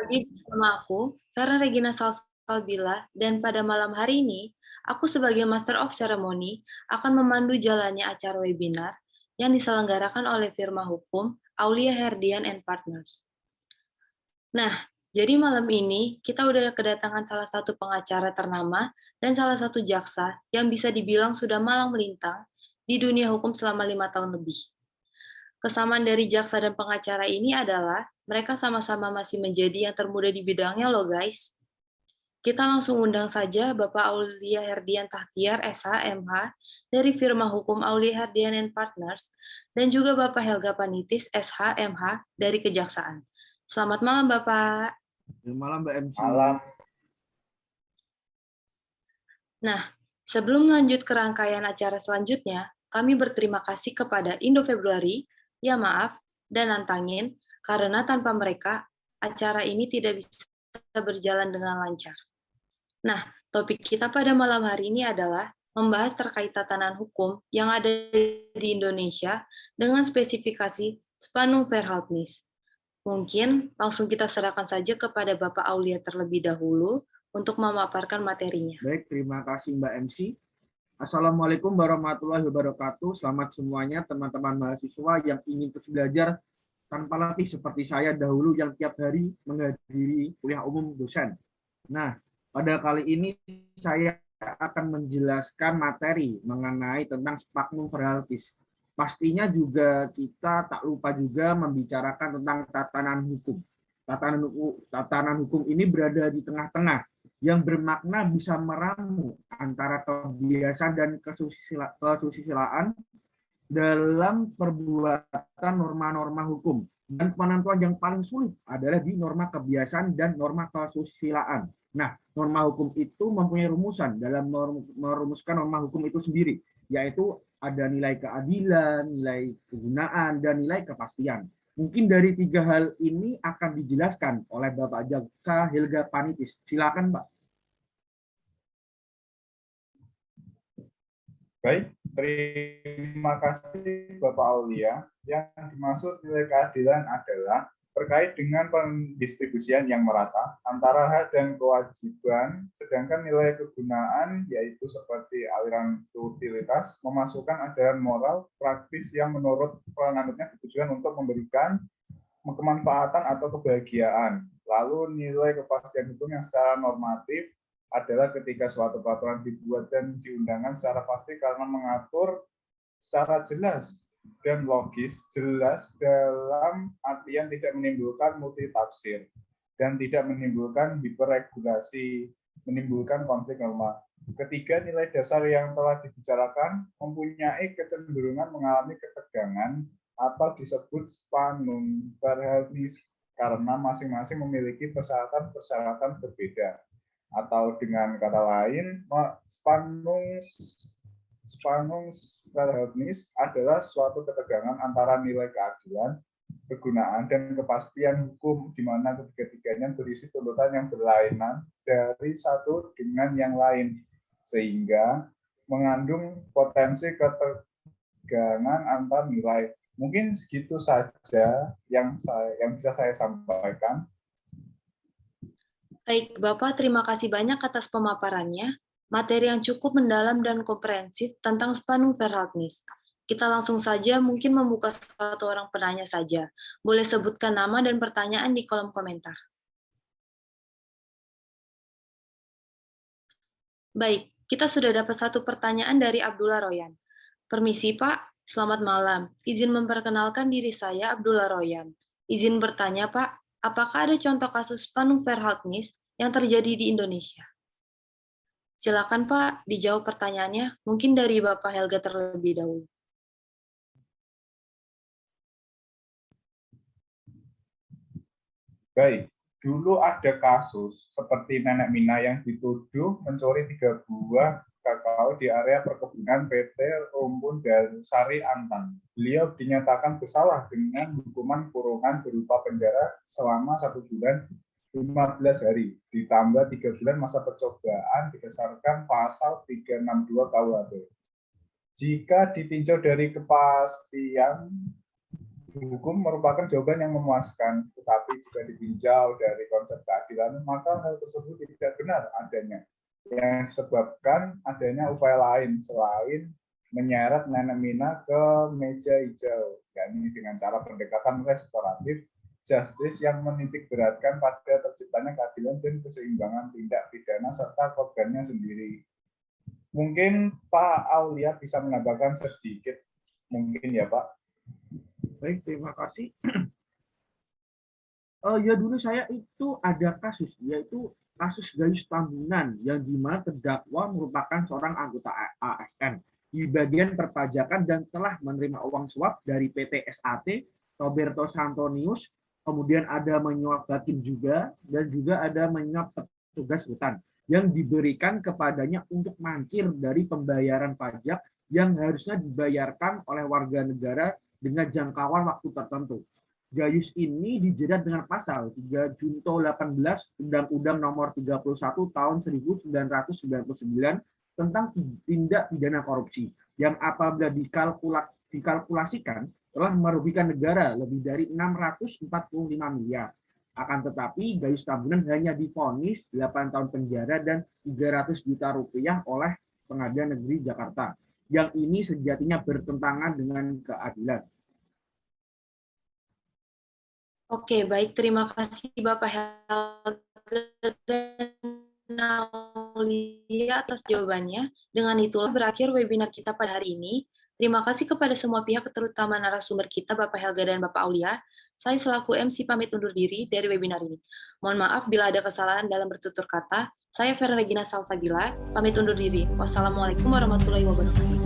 lagi bersama aku, Vera Regina Salsabila, dan pada malam hari ini, aku sebagai Master of Ceremony akan memandu jalannya acara webinar yang diselenggarakan oleh firma hukum Aulia Herdian and Partners. Nah, jadi malam ini kita udah kedatangan salah satu pengacara ternama dan salah satu jaksa yang bisa dibilang sudah malang melintang di dunia hukum selama 5 tahun lebih. Kesamaan dari jaksa dan pengacara ini adalah mereka sama-sama masih menjadi yang termuda di bidangnya loh guys. Kita langsung undang saja Bapak Aulia Herdian Tahtiar, SH, MH, dari firma hukum Aulia Herdian and Partners, dan juga Bapak Helga Panitis, SH, MH, dari Kejaksaan. Selamat malam Bapak. Selamat malam Mbak MC. Malam. Nah, sebelum lanjut ke rangkaian acara selanjutnya, kami berterima kasih kepada Indo Februari, ya maaf, dan Nantangin, karena tanpa mereka, acara ini tidak bisa berjalan dengan lancar. Nah, topik kita pada malam hari ini adalah membahas terkait tatanan hukum yang ada di Indonesia dengan spesifikasi Spannung Verhältnis. Mungkin langsung kita serahkan saja kepada Bapak Aulia terlebih dahulu untuk memaparkan materinya. Baik, terima kasih Mbak MC. Assalamualaikum warahmatullahi wabarakatuh. Selamat semuanya teman-teman mahasiswa yang ingin terus belajar tanpa latih seperti saya dahulu yang tiap hari menghadiri kuliah umum dosen. Nah, pada kali ini saya akan menjelaskan materi mengenai tentang Spannung Verhältnis. Pastinya juga kita tak lupa juga membicarakan tentang tatanan hukum. Tatanan hukum ini berada di tengah-tengah yang bermakna bisa meramu antara kebiasaan dan kesusilaan dalam perbuatan norma-norma hukum. Dan penentuan yang paling sulit adalah di norma kebiasaan dan norma kesusilaan. Nah, norma hukum itu mempunyai rumusan dalam merumuskan norma hukum itu sendiri, yaitu ada nilai keadilan, nilai kegunaan, dan nilai kepastian. Mungkin dari tiga hal ini akan dijelaskan oleh Bapak Jaksa Helga Panitis. Silakan, Pak. Baik, terima kasih Bapak Aulia. Yang dimaksud nilai keadilan adalah terkait dengan pendistribusian yang merata antara hak dan kewajiban, sedangkan nilai kegunaan yaitu seperti aliran utilitas memasukkan ajaran moral praktis yang menurut penganutnya bertujuan untuk memberikan kemanfaatan atau kebahagiaan. Lalu nilai kepastian hukum yang secara normatif adalah ketika suatu peraturan dibuat dan diundangkan secara pasti karena mengatur secara jelas dan logis, jelas dalam artian tidak menimbulkan multitafsir dan tidak menimbulkan hiperregulasi, menimbulkan konflik norma. Ketiga, nilai dasar yang telah dibicarakan mempunyai kecenderungan mengalami ketegangan atau disebut Spannung Verhältnis karena masing-masing memiliki persyaratan-persyaratan berbeda. Atau dengan kata lain, Spannung Verhältnis adalah suatu ketegangan antara nilai keadilan, kegunaan, dan kepastian hukum, di mana ketiga-tiganya berisi tuntutan yang berlainan dari satu dengan yang lain, sehingga mengandung potensi ketegangan antar nilai. Mungkin segitu saja yang bisa saya sampaikan. Baik, Bapak, terima kasih banyak atas pemaparannya. Materi yang cukup mendalam dan komprehensif tentang Spannung Verhältnis. Kita langsung saja mungkin membuka satu orang penanya saja. Boleh sebutkan nama dan pertanyaan di kolom komentar. Baik, kita sudah dapat satu pertanyaan dari Abdullah Royan. Permisi Pak, selamat malam. Izin memperkenalkan diri saya Abdullah Royan. Izin bertanya Pak, apakah ada contoh kasus Spannung Verhältnis yang terjadi di Indonesia? Silakan Pak, dijawab pertanyaannya. Mungkin dari Bapak Helga terlebih dahulu. Baik, dulu ada kasus seperti Nenek Mina yang dituduh mencuri 3 buah kakao di area perkebunan PT Rumpun dan Sari Antan. Beliau dinyatakan bersalah dengan hukuman kurungan berupa penjara selama 1 bulan 15 hari, ditambah 3 bulan masa percobaan berdasarkan pasal 362 KUHP. Jika ditinjau dari kepastian hukum merupakan jawaban yang memuaskan, tetapi jika ditinjau dari konsep keadilan, maka hal tersebut tidak benar adanya, yang disebabkan adanya upaya lain selain menyeret Nenek Mina ke meja hijau, yakni dengan cara pendekatan restoratif justice yang menitik beratkan pada terciptanya keadilan dan keseimbangan tindak pidana serta korbannya sendiri. Mungkin Pak Aulia bisa menambahkan sedikit, mungkin ya Pak. Baik, terima kasih. Ya dulu saya itu ada kasus, yaitu kasus Gayus Tambunan yang dimana terdakwa merupakan seorang anggota ASN di bagian perpajakan dan telah menerima uang suap dari PT SAT, Roberto Santonius, kemudian ada menyuap Bakim juga, dan juga ada menyuap petugas hutan yang diberikan kepadanya untuk mangkir dari pembayaran pajak yang harusnya dibayarkan oleh warga negara dengan jangkauan waktu tertentu. Gayus ini dijerat dengan pasal 3 Junto 18 Undang-Undang Nomor 31 Tahun 1999 tentang tindak pidana korupsi yang apabila dikalkulasikan telah merugikan negara lebih dari 645 miliar. Akan tetapi Gayus Tambunan hanya divonis 8 tahun penjara dan 300 juta rupiah oleh Pengadilan Negeri Jakarta. Yang ini sejatinya bertentangan dengan keadilan. Oke, baik. Terima kasih Bapak Helga dan Aulia atas jawabannya. Dengan itulah berakhir webinar kita pada hari ini. Terima kasih kepada semua pihak, terutama narasumber kita, Bapak Helga dan Bapak Aulia. Saya selaku MC pamit undur diri dari webinar ini. Mohon maaf bila ada kesalahan dalam bertutur kata. Saya Vera Regina Salsabila, pamit undur diri. Wassalamualaikum warahmatullahi wabarakatuh.